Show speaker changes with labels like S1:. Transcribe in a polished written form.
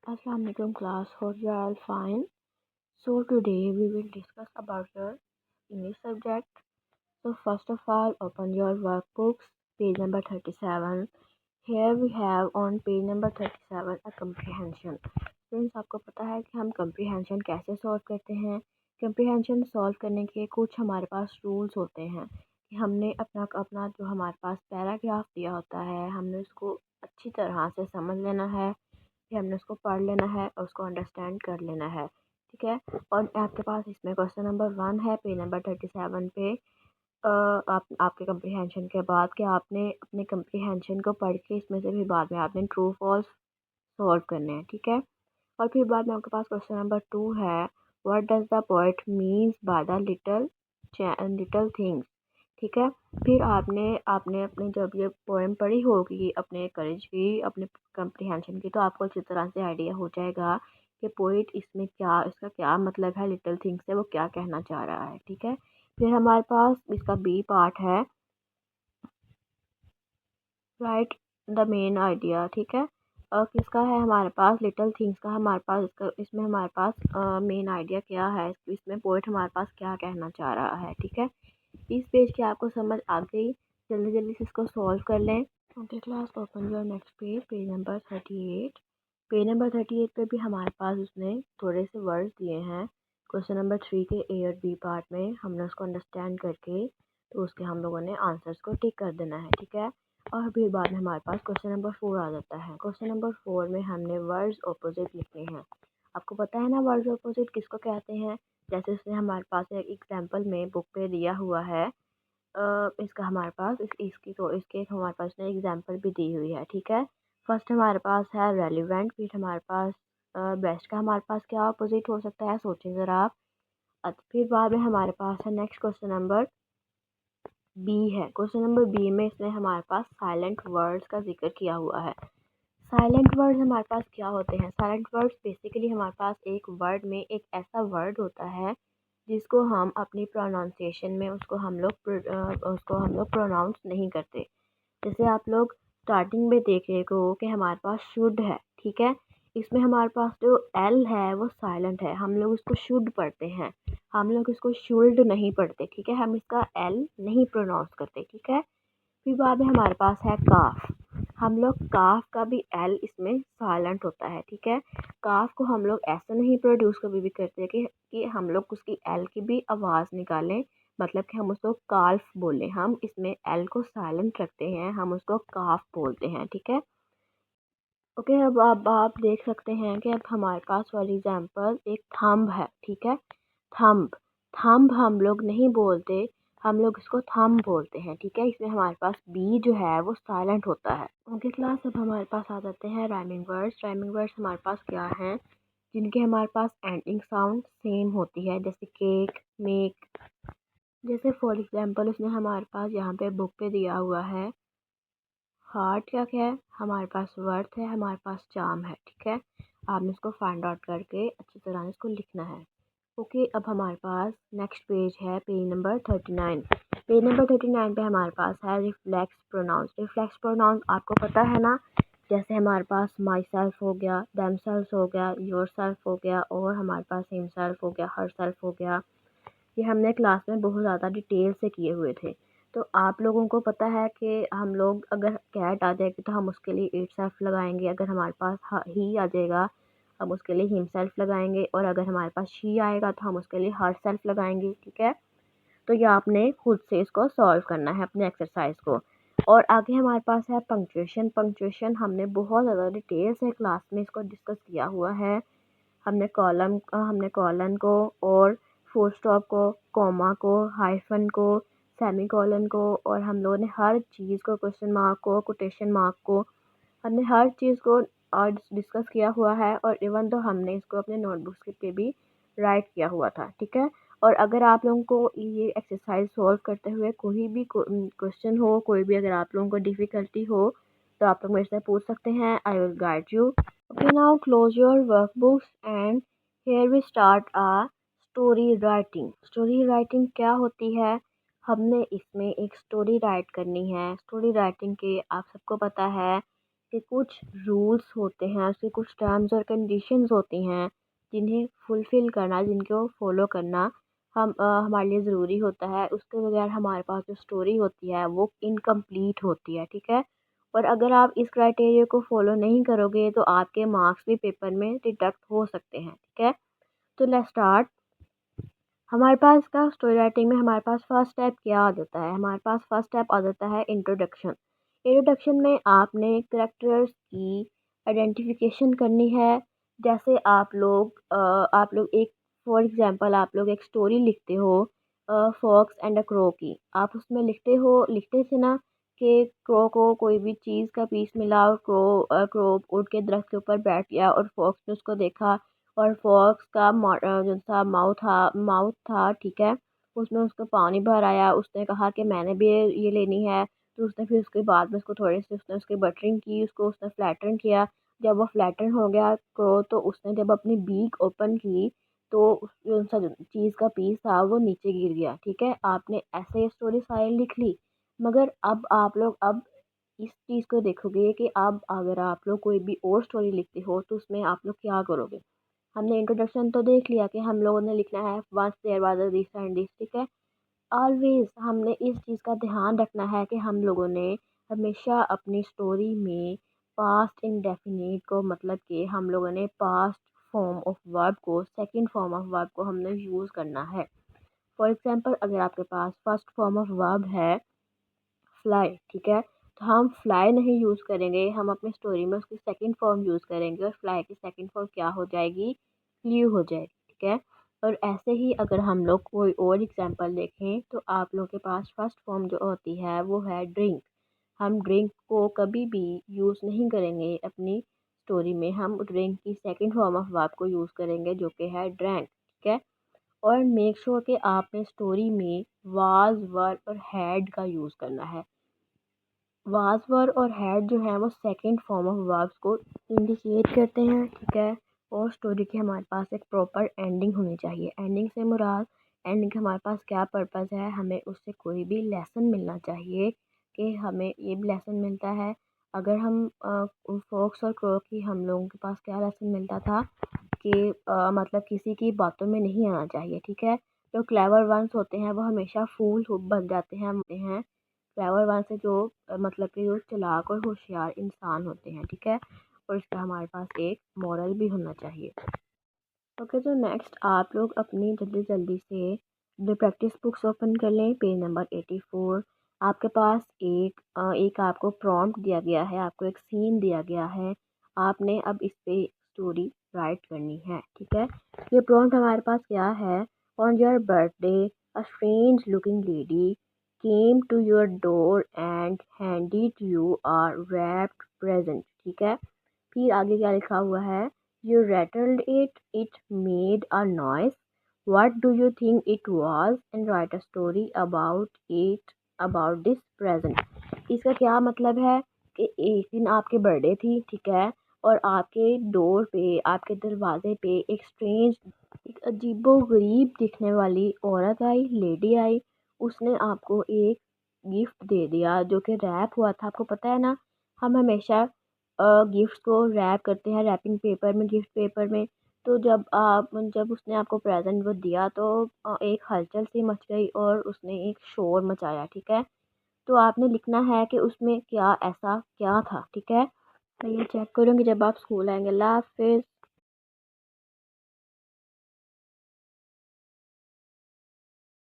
S1: Assalamu alaikum class, hope you are all fine. So today we will discuss about your English subject. So first of all, open your workbooks, page number 37. Here we have on page number 37 a comprehension. Friends, आपको पता है कि हम comprehension कैसे solve करते हैं. comprehension solve करने के कुछ हमारे पास रूल्स होते हैं कि हमने अपना अपना जो हमारे पास पैराग्राफ दिया होता है हमने उसको अच्छी तरह से समझ लेना है, फिर हमने उसको पढ़ लेना है और उसको अंडरस्टैंड कर लेना है. ठीक है. और आपके पास इसमें क्वेश्चन नंबर 1 है पेज नंबर 37 पे. आपके कंप्रीहेंशन के बाद कि आपने अपने कंप्रीहेंशन को पढ़ के इसमें से भी बाद में आपने ट्रू फॉल्स सॉल्व करने हैं. ठीक है. और फिर बाद में आपके पास क्वेश्चन नंबर 2 है, what does the poet means by the little things. ठीक है. फिर आपने आपने अपने जब ये पोएम पढ़ी होगी अपने करेज की, अपने कंप्रीहेंशन की, तो आपको अच्छी तरह से आइडिया हो जाएगा कि पोइट इसमें क्या, इसका क्या मतलब है लिटिल थिंग्स से, वो क्या कहना चाह रहा है. ठीक है. फिर हमारे पास इसका बी पार्ट है, राइट द मेन आइडिया. ठीक है. किसका है हमारे पास, लिटिल थिंग्स का. हमारे पास इसका इसमें हमारे पास मेन आइडिया क्या है, इसमें पोइट हमारे पास क्या कहना चाह रहा है. ठीक है. इस पेज की आपको समझ आ गई. जल्दी जल्दी से इसको सॉल्व कर लें. Okay class, open your next page, page number 38. Page number 38 पे भी हमारे पास उसने थोड़े से वर्ड्स दिए हैं. क्वेश्चन नंबर 3 के ए और बी पार्ट में हमने उसको अंडरस्टैंड करके तो उसके हम लोगों ने आंसर्स को टिक कर देना है. ठीक है. और फिर बाद में हमारे पास क्वेश्चन नंबर 4 आ जाता है. क्वेश्चन नंबर 4 में हमने वर्ड्स ऑपोजिट लिखने हैं. आपको पता है ना वर्ड्स ऑपोजिट किसको कहते हैं. जैसे उसने हमारे पास एक एग्जाम्पल में बुक पे दिया हुआ है. इसका हमारे पास इसकी तो इसके हमारे पास ने एग्जाम्पल भी दी हुई है. ठीक है. फर्स्ट हमारे पास है रेलिवेंट. फिर हमारे पास बेस्ट का हमारे पास क्या अपोजिट हो सकता है, सोचें ज़रा आप. फिर बाद में हमारे पास है नेक्स्ट क्वेश्चन नंबर बी है. क्वेश्चन नंबर बी में इसने हमारे पास साइलेंट वर्ड्स का जिक्र किया हुआ है. साइलेंट वर्ड्स हमारे पास क्या होते हैं. साइलेंट वर्ड्स बेसिकली हमारे पास एक वर्ड में एक ऐसा वर्ड होता है जिसको हम अपनी प्रोनाउंसिएशन में उसको हम लोग प्रोनाउंस नहीं करते. जैसे आप लोग स्टार्टिंग में देख रहे हो कि हमारे पास शुड है. ठीक है. इसमें हमारे पास जो एल है वो साइलेंट है, हम लोग उसको शुड पढ़ते हैं, हम लोग इसको शुल्ड नहीं पढ़ते. ठीक है. हम इसका एल नहीं प्रोनाउंस करते. ठीक है. फिर बाद में हमारे पास है काफ. हम लोग काफ का भी एल इसमें साइलेंट होता है. ठीक है. काफ को हम लोग ऐसे नहीं प्रोड्यूस कभी भी करते कि हम लोग उसकी एल की भी आवाज़ निकालें, मतलब कि हम उसको काल्फ बोलें. हम इसमें एल को साइलेंट रखते हैं, हम उसको काफ बोलते हैं. ठीक है. ओके. अब आप देख सकते हैं कि अब हमारे पास फॉर एग्जांपल एक थंब है. ठीक है. थंब थंब हम लोग नहीं बोलते, हम लोग इसको थंब बोलते हैं. ठीक है. इसमें हमारे पास बी जो है वो साइलेंट होता है. ओके क्लास, अब हमारे पास आ जाते हैं राइमिंग वर्ड्स. राइमिंग वर्ड्स हमारे पास क्या हैं जिनके हमारे पास एंडिंग साउंड सेम होती है, जैसे केक, मेक. जैसे फॉर एग्जांपल उसने हमारे पास यहाँ पे बुक पे दिया हुआ है हार्ट. क्या क्या है हमारे पास, वर्थ है, हमारे पास चार्म है. ठीक है. आपने इसको फाइंड आउट करके अच्छी तरह से इसको लिखना है. ओके. अब हमारे पास नेक्स्ट पेज है पेज नंबर 39. पेज नंबर 39 पे हमारे पास है रिफ्लेक्स प्रोनाउंस. रिफ्लेक्स प्रोनाउंस आपको पता है ना, जैसे हमारे पास माई सेल्फ हो गया, देम सेल्फ हो गया, योर सेल्फ हो गया, और हमारे पास हिम सेल्फ हो गया, हर सेल्फ हो गया. ये हमने क्लास में बहुत ज़्यादा डिटेल से किए हुए थे. तो आप लोगों को पता है कि हम लोग अगर कैट आ जाएगी तो हम उसके लिए इट सेल्फ लगाएंगे, अगर हमारे पास ही आ जाएगा हम उसके लिए हिम सेल्फ लगाएंगे, और अगर हमारे पास शी आएगा तो हम उसके लिए हर सेल्फ लगाएंगे. ठीक है. तो ये आपने खुद से इसको सॉल्व करना है अपने एक्सरसाइज को. और आगे हमारे पास है पंक्चुएशन. पंक्चुएशन हमने बहुत ज़्यादा डिटेल से क्लास में इसको डिस्कस किया हुआ है. हमने कॉलन को और फुल स्टॉप को, कॉमा को, हाइफन को, सेमी कॉलन को, और हम लोगों ने हर चीज़ को, क्वेश्चन मार्क को, कोटेशन मार्क को, हमने हर चीज़ को और डिस्कस किया हुआ है. और इवन तो हमने इसको अपने नोटबुक्स पे भी राइट किया हुआ था. ठीक है. और अगर आप लोगों को ये एक्सरसाइज सॉल्व करते हुए कोई भी क्वेश्चन हो, कोई भी अगर आप लोगों को डिफ़िकल्टी हो तो आप लोग मेरे से पूछ सकते हैं. I will guide you. Okay, now close your workbooks and here we start a story writing. Story writing क्या होती है, हमने इसमें एक स्टोरी राइट करनी है. स्टोरी राइटिंग के आप सबको पता है कि कुछ रूल्स होते हैं, उसके कुछ टर्म्स और कंडीशंस होती हैं जिन्हें फुलफ़िल करना, जिनको फ़ॉलो करना हमारे लिए ज़रूरी होता है। उसके बगैर हमारे पास जो स्टोरी होती है वो इनकम्प्लीट होती है, ठीक है? और अगर आप इस क्राइटेरिया को फ़ॉलो नहीं करोगे तो आपके मार्क्स भी पेपर में डिडक्ट हो सकते हैं, ठीक है? तो लेट्स स्टार्ट। हमारे पास का स्टोरी राइटिंग में हमारे पास फर्स्ट स्टेप क्या आ जाता है? हमारे पास फर्स्ट स्टेप आ जाता है इंट्रोडक्शन। इंट्रोडक्शन में आपने कैरेक्टर्स की आइडेंटिफिकेशन करनी है। जैसे आप लोग एक फॉर एग्जांपल आप लोग एक स्टोरी लिखते हो फॉक्स एंड अ क्रो की। आप उसमें लिखते थे ना कि क्रो को कोई भी चीज़ का पीस मिला और क्रो उड़ के दरख्त के ऊपर बैठ गया और फॉक्स ने उसको देखा और फॉक्स का जो सा माउथ था, ठीक है, उसमें उसको पानी भर आया। उसने कहा कि मैंने भी ये लेनी है। तो उसने फिर उसके बाद में उसको थोड़ी सी उसने उसकी बटरिंग की, उसको उसने फ्लैटन किया। जब वो फ्लैटन हो गया तो उसने जब अपनी बीक ओपन की तो जो सा चीज़ का पीस था वो नीचे गिर गया, ठीक है। आपने ऐसे ये स्टोरी सारी लिख ली। मगर अब आप लोग अब इस चीज़ को देखोगे कि अब अगर आप लोग कोई भी और स्टोरी लिखते हो तो उसमें आप लोग क्या करोगे? हमने इंट्रोडक्शन तो देख लिया कि हम लोगों ने लिखना है once there was a this and this, ठीक है। ऑलवेज हमने इस चीज़ का ध्यान रखना है कि हम लोगों ने हमेशा अपनी स्टोरी में पास्ट इंडेफिनिट को, मतलब कि हम लोगों ने पास्ट फॉर्म ऑफ वर्ब को, सेकंड फॉर्म ऑफ वर्ब को हमने यूज़ करना है। फॉर एग्जांपल अगर आपके पास फर्स्ट फॉर्म ऑफ वर्ब है फ्लाई, ठीक है, तो हम फ्लाई नहीं यूज़ करेंगे, हम अपनी स्टोरी में उसकी सेकंड फॉर्म यूज़ करेंगे और फ्लाई की सेकंड फॉर्म क्या हो जाएगी? फ्ल्यू हो जाएगी, ठीक है। और ऐसे ही अगर हम लोग कोई और एग्जांपल देखें तो आप लोगों के पास फर्स्ट फॉर्म जो होती है वो है ड्रिंक। हम ड्रिंक को कभी भी यूज़ नहीं करेंगे अपनी स्टोरी में, हम ड्रिंक की सेकंड फॉर्म ऑफ वर्ब को यूज़ करेंगे जो कि है ड्रैंक, ठीक है। और मेक श्योर कि आपने स्टोरी में वाज, वर और हैड का यूज़ करना है। वाज, वर और हैड जो है वो सेकंड फॉर्म ऑफ वर्ब्स को इंडिकेट करते हैं, ठीक है। और स्टोरी की हमारे पास एक प्रॉपर एंडिंग होनी चाहिए। एंडिंग से मुराद, एंडिंग का हमारे पास क्या पर्पस है? हमें उससे कोई भी लेसन मिलना चाहिए कि हमें ये भी लेसन मिलता है। अगर हम फॉक्स और क्रो की, हम लोगों के पास क्या लेसन मिलता था कि मतलब किसी की बातों में नहीं आना चाहिए, ठीक है। जो क्लेवर वंस होते हैं वो हमेशा फूल बन जाते हैं। क्लेवर वन से जो मतलब कि जो चालाक और होशियार इंसान होते हैं, ठीक है। और इसका हमारे पास एक मॉरल भी होना चाहिए। ओके, तो नेक्स्ट आप लोग अपनी जल्दी जल्दी से जो प्रैक्टिस बुक्स ओपन कर लें, पेज नंबर 84। आपके पास एक आपको प्रॉम्प्ट दिया गया है, आपको एक सीन दिया गया है। आपने अब इस पे स्टोरी राइट करनी है, ठीक है। ये प्रॉम्प्ट हमारे पास क्या है? On your birthday a strange looking lady came to your door and handed you a wrapped present, ठीक है। फिर आगे क्या लिखा हुआ है? You rattled it, it made a noise. What do you think it was? And write a story about it, about this present. इसका क्या मतलब है कि एक दिन आपके बर्थडे थी, ठीक है, और आपके डोर पे, आपके दरवाजे पे एक स्ट्रेंज, एक अजीबो गरीब दिखने वाली औरत आई, लेडी आई। उसने आपको एक गिफ्ट दे दिया जो कि रैप हुआ था। आपको पता है ना, हम हमेशा गिफ्ट्स को रैप करते हैं रैपिंग पेपर में, गिफ्ट पेपर में। तो जब उसने आपको प्रेजेंट वो दिया तो एक हलचल सी मच गई और उसने एक शोर मचाया, ठीक है। तो आपने लिखना है कि उसमें क्या ऐसा क्या था, ठीक है। मैं ये चेक करूँगी जब आप स्कूल आएंगे। अल्लाह हाफिज़।